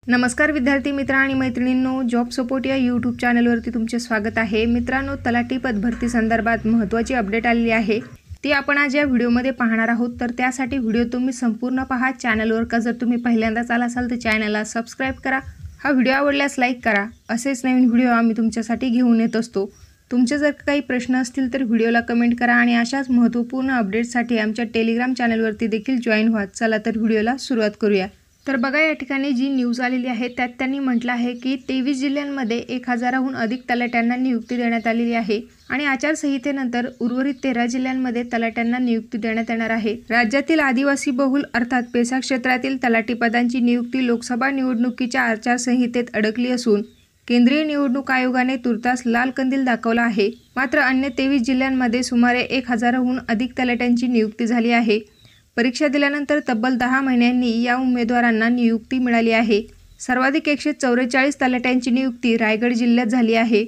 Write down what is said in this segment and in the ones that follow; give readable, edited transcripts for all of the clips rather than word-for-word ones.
नमस्कार विद्यार्थी मित्र आणि मैत्रिणींनो, जॉब सपोर्ट या यूट्यूब चॅनलवरती तुमचे स्वागत आहे। मित्रांनो, तलाठी पद भरती संदर्भात महत्त्वाची अपडेट आलेली आहे, ती आपण आज या व्हिडिओमध्ये पाहणार आहोत। तर त्यासाठी व्हिडिओ तुम्ही संपूर्ण पहा। चॅनलवर का जर तुम्ही पहिल्यांदाच आला असाल तर चॅनलला सबस्क्राइब करा। हा व्हिडिओ आवडल्यास लाईक करा। असेच नवीन व्हिडिओ आम्ही तुमच्यासाठी घेऊन येत असतो। तुमचे जर काही प्रश्न असतील तर व्हिडिओला कमेंट करा आणि अशाच महत्त्वपूर्ण अपडेट्ससाठी आमच्या टेलिग्राम चॅनलवरती देखील जॉइन व्हा। चला तर व्हिडिओला सुरुवात करूया। तर बघा, या ठिकाणी जी न्यूज आलेली आहे त्यात त्यांनी म्हटलं आहे की 23 जिल्ह्यांमध्ये 1000हून अधिक तलाट्यांना नियुक्ती देण्यात आलेली आहे आणि आचारसंहितेनंतर उर्वरित 13 जिल्ह्यांमध्ये तलाट्यांना नियुक्ती देण्यात येणार आहे। राज्यातील आदिवासी बहुल अर्थात पेसा क्षेत्रातील तलाठी पदांची नियुक्ती लोकसभा निवडणुकीच्या आचारसंहितेत अडकली असून केंद्रीय निवडणूक आयोगाने तुर्तास लाल कंदील दाखवला आहे। मात्र अन्य 23 जिल्ह्यांमध्ये सुमारे 1000हून अधिक तलाट्यांची नियुक्ती झाली आहे। परीक्षा दिल्यानंतर तब्बल 10 महिन्यांनी या उमेदवारांना नियुक्ती मिळाली आहे। सर्वाधिक 144 तलाट्यांची नियुक्ती रायगड जिल्ह्यात झाली आहे।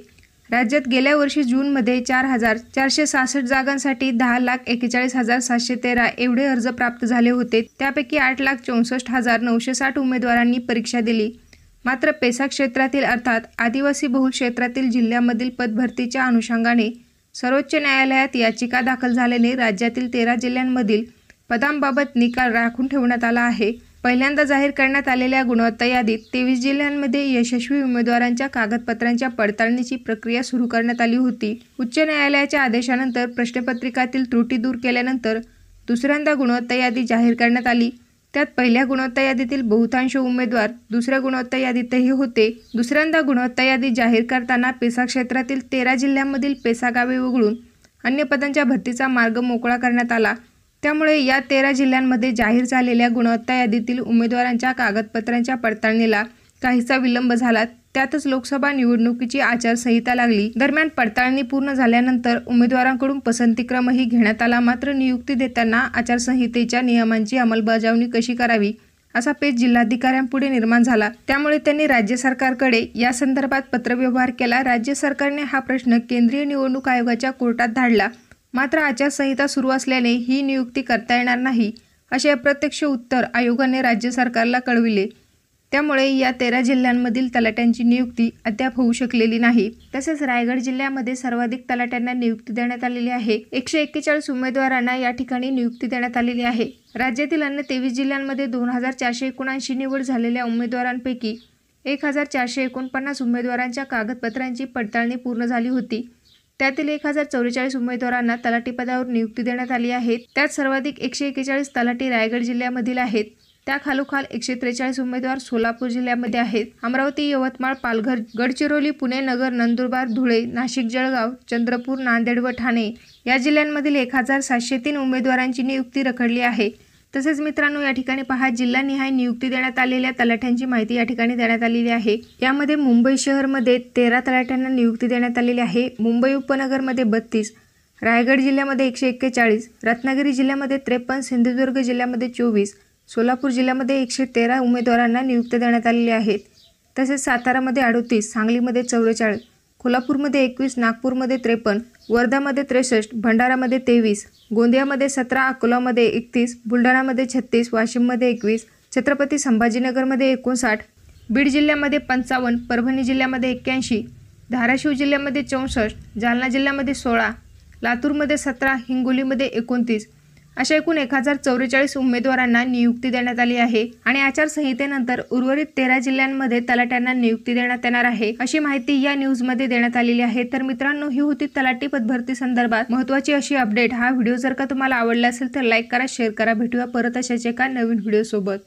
राज्यात गेल्या वर्षी जूनमध्ये 4466 जागांसाठी 10,41,713 एवढे अर्ज प्राप्त झाले होते। त्यापैकी 8,64,960 उमेदवारांनी परीक्षा दिली। मात्र पेसा क्षेत्रातील अर्थात आदिवासी बहुल क्षेत्रातील जिल्ह्यामधील पदभरतीच्या अनुषंगाने सर्वोच्च न्यायालयात याचिका दाखल झाल्याने राज्यातील 13 जिल्ह्यांमधील पदांबाबत निकाल राखून ठेवण्यात आला आहे। पहिल्यांदा जाहीर करण्यात आलेल्या गुणवत्ता यादीत 23 जिल्ह्यांमध्ये यशस्वी उमेदवारांच्या कागदपत्रांच्या पडताळणीची प्रक्रिया सुरू करण्यात आली होती। उच्च न्यायालयाच्या आदेशानंतर प्रश्नपत्रिकातील त्रुटी दूर केल्यानंतर दुसऱ्यांदा गुणवत्ता यादी जाहीर करण्यात आली। त्यात पहिल्या गुणवत्ता यादीतील बहुतांश उमेदवार दुसऱ्या गुणवत्ता यादीतही होते। दुसऱ्यांदा गुणवत्ता यादी जाहीर करताना पेसा क्षेत्रातील 13 जिल्ह्यांमधील पेसा गावे वगळून अन्य पदांच्या भरतीचा मार्ग मोकळा करण्यात आला। त्यामुळे या 13 जिल्ह्यांमध्ये जाहीर झालेल्या गुणवत्ता यादीतील उमेदवारांच्या कागदपत्रांच्या पडताळणीला काहीसा विलंब झाला। त्यातच लोकसभा निवडणुकीची आचारसंहिता लागली। दरम्यान पडताळणी पूर्ण झाल्यानंतर उमेदवारांकडून पसंतीक्रमही घेण्यात आला। मात्र नियुक्ती देताना आचारसंहितेच्या नियमांची अंमलबजावणी कशी करावी असा पेच जिल्हाधिकाऱ्यांपुढे निर्माण झाला। त्यामुळे त्यांनी राज्य सरकारकडे या संदर्भात पत्रव्यवहार केला। राज्य सरकारने हा प्रश्न केंद्रीय निवडणूक आयोगाच्या कोर्टात धाडला। मात्र आचारसंहिता सुरू असल्याने ही नियुक्ती करता येणार नाही असे अप्रत्यक्ष उत्तर आयोगाने राज्य सरकारला कळविले। त्यामुळे या 13 जिल्ह्यांमधील तलाट्यांची नियुक्ती अद्याप होऊ शकलेली नाही। तसेच रायगड जिल्ह्यामध्ये सर्वाधिक तलाट्यांना नियुक्ती देण्यात आलेली आहे। 141 उमेदवारांना या ठिकाणी नियुक्ती देण्यात आलेली आहे। राज्यातील अन्य 23 जिल्ह्यांमध्ये 2479 निवड झालेल्या उमेदवारांपैकी 1449 उमेदवारांच्या कागदपत्रांची पडताळणी पूर्ण झाली होती। त्यातील 1044 उमेदवारांना तलाठी पदावर नियुक्ती देण्यात आली आहे। त्यात सर्वाधिक 141 तलाठी रायगड जिल्ह्यामधील आहेत। त्याखालोखाल 143 उमेदवार सोलापूर जिल्ह्यामध्ये आहेत। अमरावती, यवतमाळ, पालघर, गडचिरोली, पुणे, नगर, नंदुरबार, धुळे, नाशिक, जळगाव, चंद्रपूर, नांदेड व ठाणे या जिल्ह्यांमधील 1703 उमेदवारांची नियुक्ती रखडली आहे। तसेच मित्रांनो, या ठिकाणी पहा, जिल्हानिहाय नियुक्ती देण्यात आलेल्या तलाट्यांची माहिती या ठिकाणी देण्यात आलेली आहे। यामध्ये मुंबई शहरमध्ये 13 तलाट्यांना नियुक्ती देण्यात आलेली आहे। मुंबई उपनगरमध्ये 32, रायगड जिल्ह्यामध्ये 141, रत्नागिरी जिल्ह्यामध्ये 53, सिंधुदुर्ग जिल्ह्यामध्ये 24, सोलापूर जिल्ह्यामध्ये 113 उमेदवारांना नियुक्ती देण्यात आलेली आहेत। तसेच सातारामध्ये 38, सांगलीमध्ये 44, कोल्हापूरमध्ये 21, नागपूरमध्ये 53, वर्धामध्ये 63, भंडारामध्ये 23, गोंदियामध्ये 17, अकोलामध्ये 31, बुलढाणामध्ये 36, वाशिममध्ये 21, छत्रपती संभाजीनगरमध्ये 59, बीड जिल्ह्यामध्ये 55, परभणी जिल्ह्यामध्ये 81, धाराशिव जिल्ह्यामध्ये 64, जालना जिल्ह्यामध्ये 16, लातूरमध्ये 17, हिंगोलीमध्ये 29 अशा एकूण 1044 उमेदवारांना नियुक्ती देण्यात आली आहे आणि आचारसंहितेनंतर उर्वरित 13 जिल्ह्यांमध्ये तलाट्यांना नियुक्ती देण्यात येणार आहे अशी माहिती या न्यूजमध्ये देण्यात आलेली आहे। तर मित्रांनो, ही होती तलाठी पदभरती संदर्भात महत्त्वाची अशी अपडेट। हा व्हिडिओ जर का तुम्हाला आवडला असेल तर लाईक करा, शेअर करा। भेटूया परत अशाच एका नवीन व्हिडिओ सोबत।